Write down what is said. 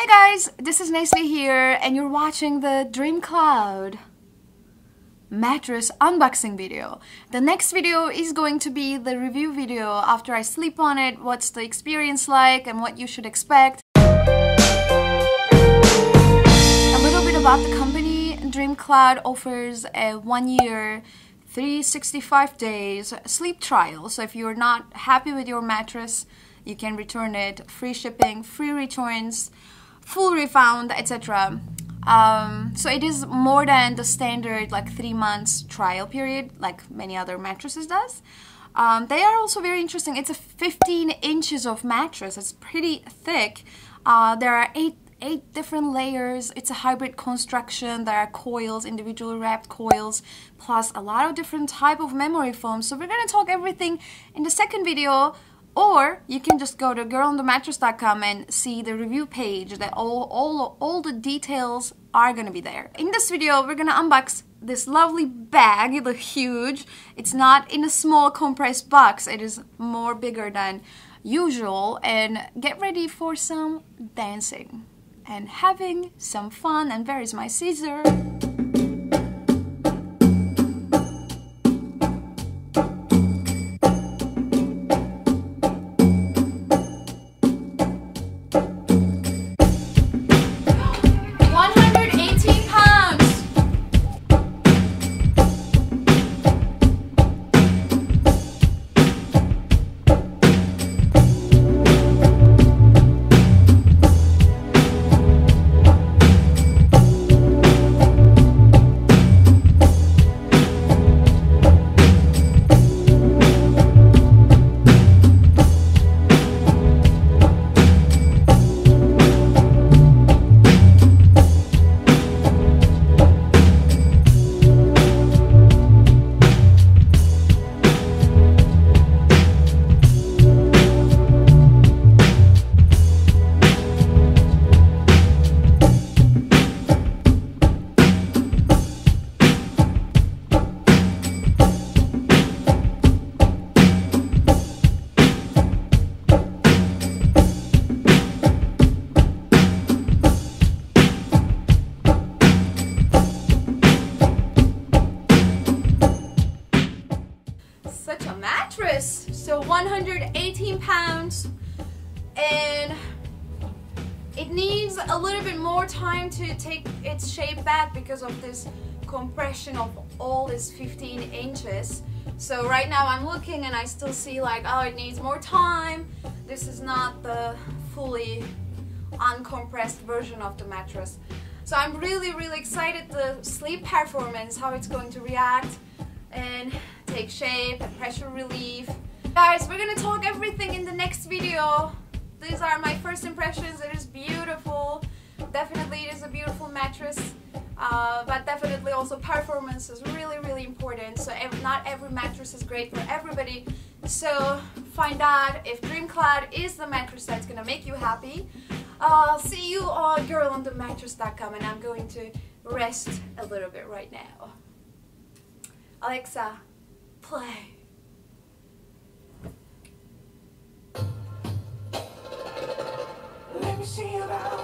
Hi guys, this is Nestle here and you're watching the Dreamcloud Mattress unboxing video. The next video is going to be the review video after I sleep on it, what's the experience like and what you should expect. A little bit about the company. Dreamcloud offers a 1-year 365 days sleep trial. So if you're not happy with your mattress, you can return it, free shipping, free returns, full refund, etc. So it is more than the standard like 3 months trial period like many other mattresses does. They are also very interesting. It's a 15 inches of mattress. It's pretty thick. There are eight different layers. It's a hybrid construction. There are coils, individually wrapped coils, plus a lot of different type of memory foam. So we're gonna talk everything in the second video. Or you can just go to girlonthemattress.com and see the review page that all the details are gonna be there. In this video, we're gonna unbox this lovely bag. It looks huge. It's not in a small compressed box. It is more bigger than usual. And get ready for some dancing and having some fun. And where is my scissor? 118 pounds, and it needs a little bit more time to take its shape back because of this compression of all this 15 inches. So right now I'm looking and I still see like, oh, it needs more time. This is not the fully uncompressed version of the mattress. So I'm really excited the sleep performance, how it's going to react and take shape and pressure relief. Guys, we're gonna talk everything in the next video. These are my first impressions. It is beautiful. Definitely it is a beautiful mattress, but definitely also performance is really important. So not every mattress is great for everybody. So find out if Dreamcloud is the mattress that's gonna make you happy. I'll see you on girlonthemattress.com, and I'm going to rest a little bit right now. Alexa, play. Let me see you now.